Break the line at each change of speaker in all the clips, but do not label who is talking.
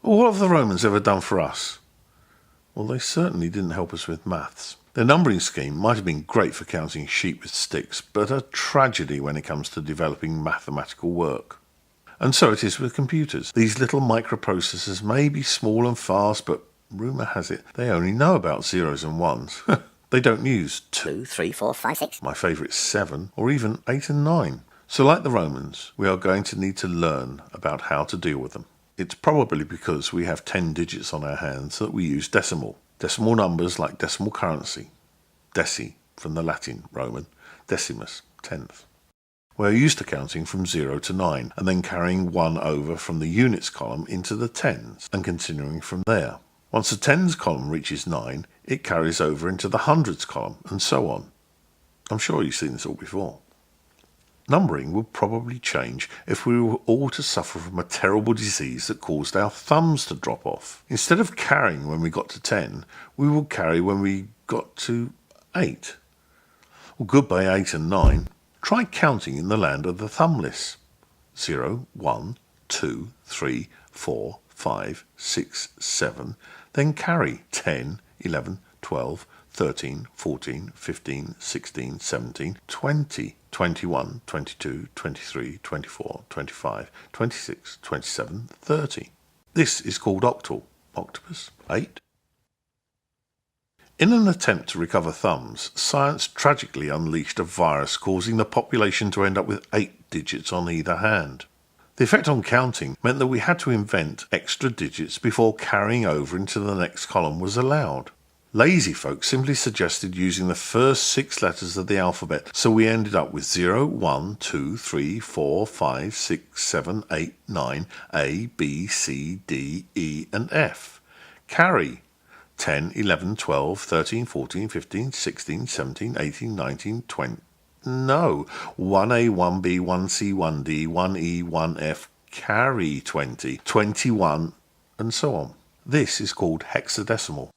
What have the Romans ever done for us? Well, they certainly didn't help us with maths. Their numbering scheme might have been great for counting sheep with sticks, but a tragedy when it comes to developing mathematical work. And so it is with computers. These little microprocessors may be small and fast, but rumour has it they only know about zeros and ones. They don't use 2, 3, 4, 5, 6, my favourite 7, or even 8 and 9. So like the Romans, we are going to need to learn about how to deal with them. It's probably because we have 10 digits on our hands that we use decimal. Decimal numbers like decimal currency. Deci, from the Latin Roman, decimus, tenth. We're used to counting from 0 to 9, and then carrying 1 over from the units column into the tens, and continuing from there. Once the tens column reaches 9, it carries over into the hundreds column, and so on. I'm sure you've seen this all before. Numbering would probably change if we were all to suffer from a terrible disease that caused our thumbs to drop off. Instead of carrying when we got to 10, we would carry when we got to 8. Well, goodbye 8 and 9. Try counting in the land of the thumbless. 0, 1, 2, 3, 4, 5, 6, 7. Then carry 10, 11, 12, 13, 14, 15, 16, 17, 20, 21, 22, 23, 24, 25, 26, 27, 30. This is called octal. Octopus, 8. In an attempt to recover thumbs, science tragically unleashed a virus causing the population to end up with 8 digits on either hand. The effect on counting meant that we had to invent extra digits before carrying over into the next column was allowed. Lazy folk simply suggested using the first 6 letters of the alphabet, so we ended up with 0, 1, 2, 3, 4, 5, 6, 7, 8, 9, A, B, C, D, E and F. Carry 10, 11, 12, 13, 14, 15, 16, 17, 18, 19, 20. No, 1A, 1B, 1C, 1D, 1E, 1F, carry 20, 21, and so on. This is called hexadecimal.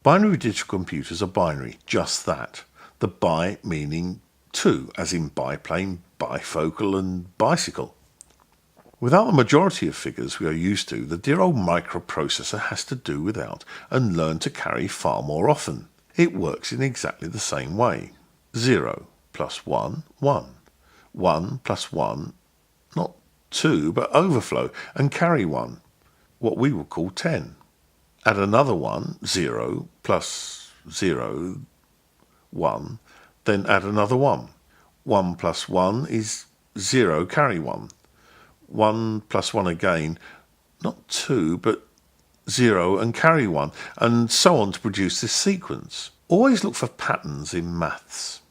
Binary digital computers are binary, just that. The bi meaning 2, as in biplane, bifocal and bicycle. Without the majority of figures we are used to, the dear old microprocessor has to do without and learn to carry far more often. It works in exactly the same way. 0 plus 1, 1. 1 plus 1, not 2, but overflow, and carry 1, what we would call 10. Add another 1, 0 plus 0, 1, then add another 1. 1 plus 1 is 0, carry 1. 1 plus 1 again, not 2, but 0 and carry 1, and so on to produce this sequence. Always look for patterns in maths.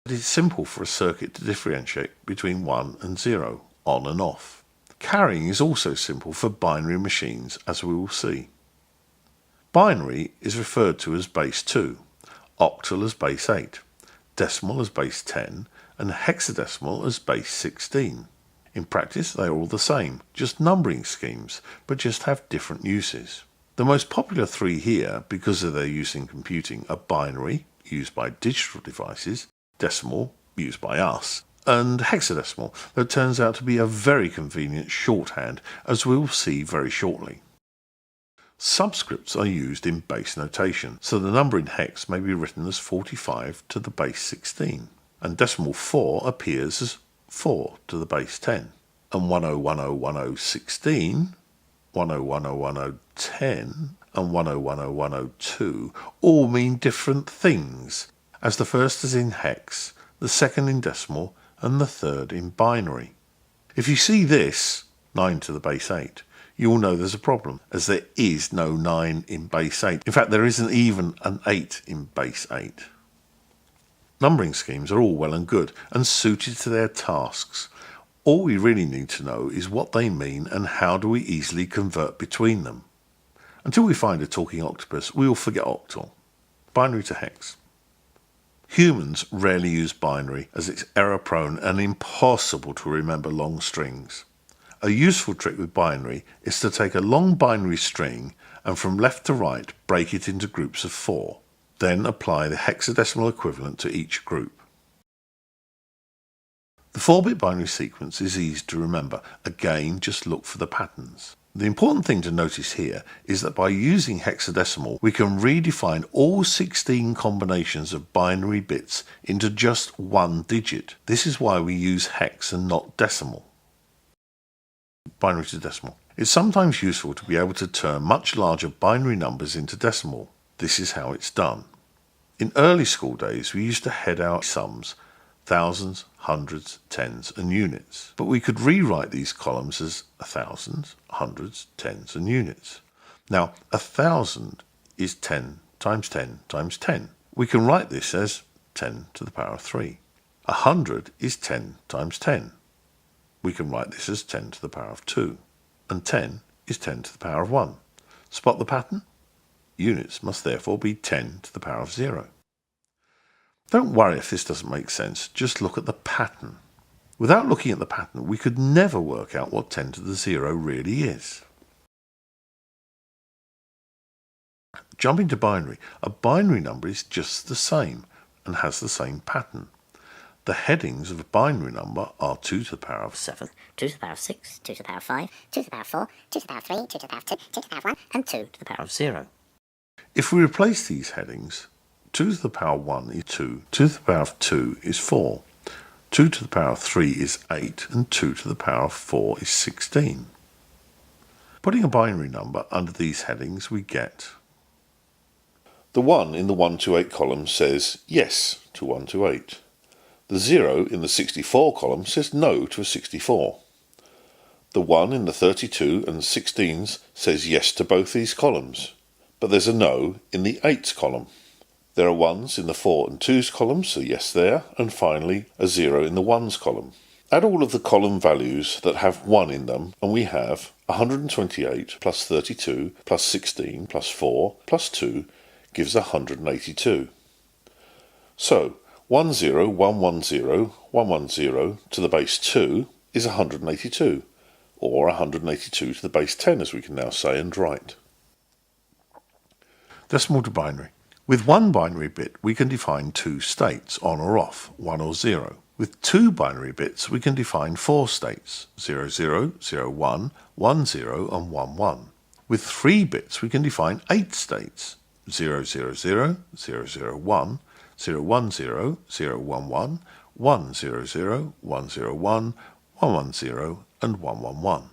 It is simple for a circuit to differentiate between 1 and 0, on and off. Carrying is also simple for binary machines, as we will see. Binary is referred to as base 2, octal as base 8, decimal as base 10, and hexadecimal as base 16. In practice, they are all the same, just numbering schemes, but just have different uses. The most popular 3 here, because of their use in computing, are binary, used by digital devices, decimal, used by us, and hexadecimal, that turns out to be a very convenient shorthand, as we will see very shortly. Subscripts are used in base notation, so the number in hex may be written as 45 to the base 16. And decimal 4 appears as 4 to the base 10. And 10101016, 10101010, and 10101002 all mean different things, as the first is in hex, the second in decimal, and the third in binary. If you see this, 9 to the base 8, you will know there's a problem, as there is no 9 in base 8. In fact, there isn't even an 8 in base 8. Numbering schemes are all well and good and suited to their tasks. All we really need to know is what they mean and how do we easily convert between them. Until we find a talking octopus, we will forget octal. Binary to hex. Humans rarely use binary as it's error-prone and impossible to remember long strings. A useful trick with binary is to take a long binary string and from left to right break it into groups of 4. Then apply the hexadecimal equivalent to each group. The 4-bit binary sequence is easy to remember. Again, just look for the patterns. The important thing to notice here is that by using hexadecimal, we can redefine all 16 combinations of binary bits into just one digit. This is why we use hex and not decimal. Binary to decimal. It's sometimes useful to be able to turn much larger binary numbers into decimal. This is how it's done. In early school days, we used to head out sums, thousands, hundreds, tens, and units. But we could rewrite these columns as thousands, hundreds, tens, and units. Now, 1,000 is 10 times 10 times 10. We can write this as 10 to the power of 3. 100 is 10 times 10. We can write this as 10 to the power of 2. And 10 is 10 to the power of 1. Spot the pattern? Units must therefore be 10 to the power of 0. Don't worry if this doesn't make sense, just look at the pattern. Without looking at the pattern, we could never work out what 10 to the 0 really is. Jumping to binary, a binary number is just the same and has the same pattern. The headings of a binary number are 2 to the power of
7, 2 to the power of 6, 2 to the power of 5, 2 to the power of 4, 2 to the power of 3, 2 to the power of 2, 2 to the power of 1, and 2 to the power of 0.
If we replace these headings, 2 to the power of 1 is 2, 2 to the power of 2 is 4, 2 to the power of 3 is 8, and 2 to the power of 4 is 16. Putting a binary number under these headings, we get the 1 in the 1 to 8 column says yes to 1 to 8. The 0 in the 64 column says no to a 64. The 1 in the 32 and 16s says yes to both these columns, but there's a no in the 8s column. There are 1s in the 4 and 2s columns, so yes there, and finally a 0 in the 1s column. Add all of the column values that have 1 in them, and we have 128 plus 32 plus 16 plus 4 plus 2 gives 182. So 10110 to the base 2 is 182, or 182 to the base 10 as we can now say and write. Decimal to binary. With one binary bit we can define two states, on or off, 1 or 0. With two binary bits we can define four states, 00, 01, 10 and 11. With 3 bits we can define 8 states, 000, 001, 010, 011, 100, 101, 110 and 111.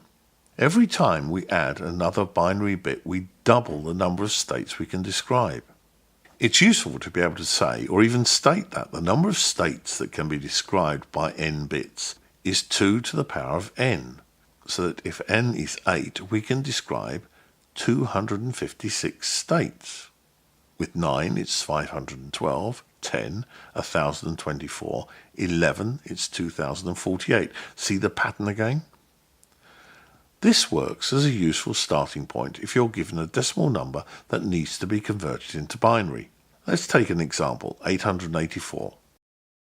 Every time we add another binary bit we double the number of states we can describe. It's useful to be able to say, or even state that the number of states that can be described by n bits is 2 to the power of n, so that if n is 8, we can describe 256 states. With 9, it's 512, 10, 1024, 11, it's 2048. See the pattern again? This works as a useful starting point if you're given a decimal number that needs to be converted into binary. Let's take an example, 884.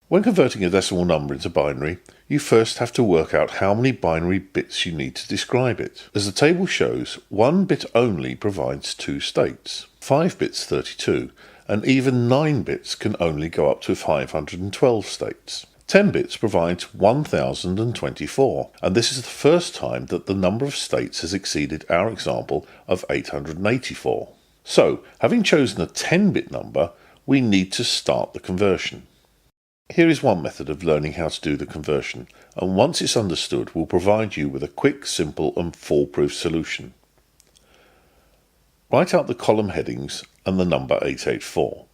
When converting a decimal number into binary, you first have to work out how many binary bits you need to describe it. As the table shows, 1 bit only provides 2 states, 5 bits 32, and even 9 bits can only go up to 512 states. 10 bits provides 1024, and this is the first time that the number of states has exceeded our example of 884. So, having chosen a 10-bit number, we need to start the conversion. Here is one method of learning how to do the conversion, and once it's understood, will provide you with a quick, simple and foolproof solution. Write out the column headings and the number 884.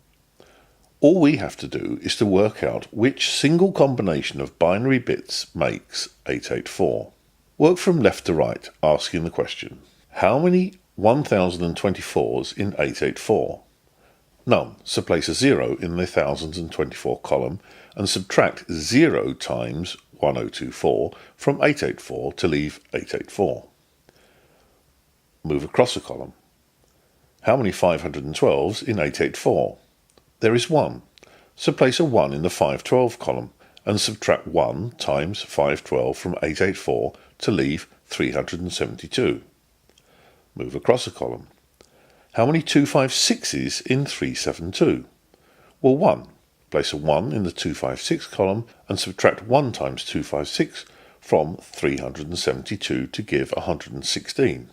All we have to do is to work out which single combination of binary bits makes 884. Work from left to right, asking the question, how many 1024s in 884? None, so place a 0 in the 1024 column and subtract 0 times 1024 from 884 to leave 884. Move across a column. How many 512s in 884? There is 1, so place a 1 in the 512 column and subtract 1 times 512 from 884 to leave 372. Move across a column. How many 256s in 372? Well, 1. Place a 1 in the 256 column and subtract 1 times 256 from 372 to give 116.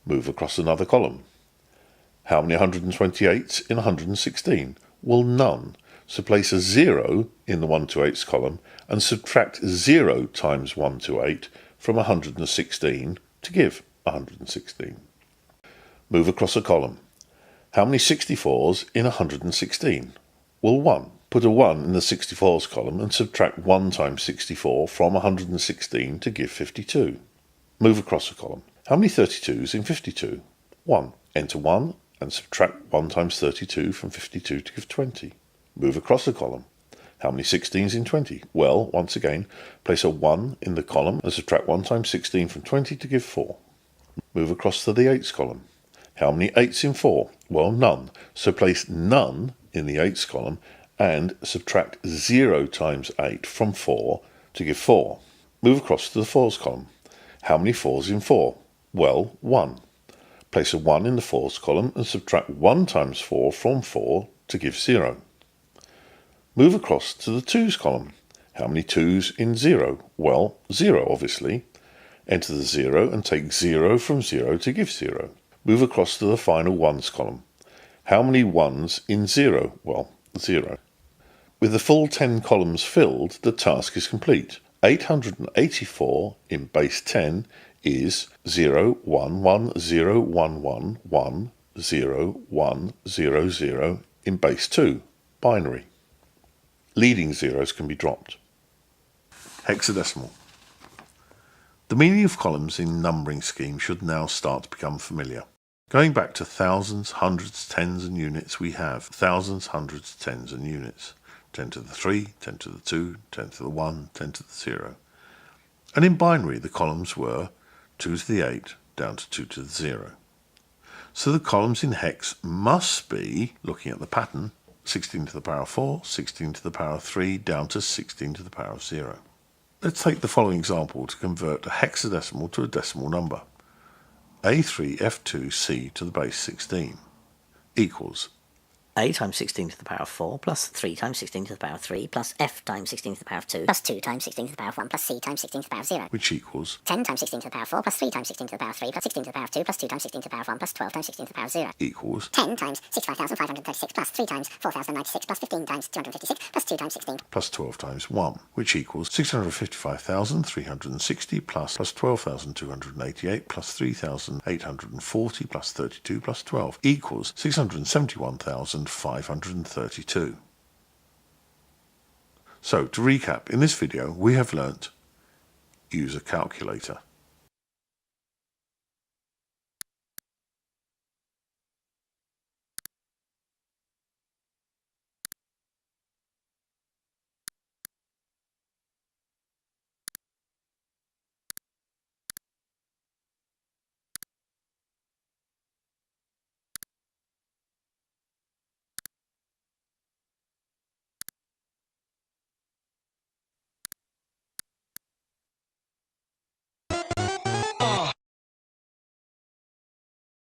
Move across another column. How many 128s in 116? Well, none. So place a 0 in the 128s column and subtract 0 times 128 from 116 to give 116. Move across a column. How many 64s in 116? Well, 1. Put a 1 in the 64s column and subtract 1 times 64 from 116 to give 52. Move across a column. How many 32s in 52? 1. Enter 1 and subtract 1 times 32 from 52 to give 20. Move across a column. How many 16s in 20? Well, once again, place a 1 in the column and subtract 1 times 16 from 20 to give 4. Move across to the 8s column. How many 8s in 4? Well, none. So place none in the 8s column and subtract 0 times 8 from 4 to give 4. Move across to the 4s column. How many 4s in 4? Well, 1. Place a 1 in the 4s column and subtract 1 times 4 from 4 to give 0. Move across to the 2s column. How many 2s in 0? Well, 0 obviously. Enter the 0 and take 0 from 0 to give 0. Move across to the final 1s column. How many 1s in 0? Well, 0. With the full 10 columns filled, the task is complete. 884 in base 10 is 0, 1, 1, 0, 1, 1, 1, 0, 1, 0, 0 in base 2, binary. Leading zeros can be dropped. Hexadecimal. The meaning of columns in numbering scheme should now start to become familiar. Going back to thousands, hundreds, tens and units, we have thousands, hundreds, tens and units. 10 to the 3, 10 to the 2, 10 to the 1, 10 to the 0. And in binary, the columns were 2 to the 8 down to 2 to the 0. So the columns in hex must be, looking at the pattern, 16 to the power of 4, 16 to the power of 3, down to 16 to the power of 0. Let's take the following example to convert a hexadecimal to a decimal number. A3F2C to the base 16 equals
A times 16 to the power of 4, plus 3 times 16 to the power of 3, plus F times 16 to the power of 2, plus 2 times 16 to the power of 1, plus C times 16 to the power of 0.
which equals
10 times 16 to the power of 4, plus 3 times 16 to the power of 3, plus 16 to the power of 2, plus 2 times 16 to the power of 1, plus 12 times 16 to the power of 0.
equals
10 times 65,536, plus 3 times 4,096, plus 15 times 256, plus 2 times 16.
plus 12 times 1, which equals 655,360 plus 12,288 plus 3,840 plus 32 plus 12 equals 671,532. So, to recap, in this video we have learnt use a calculator.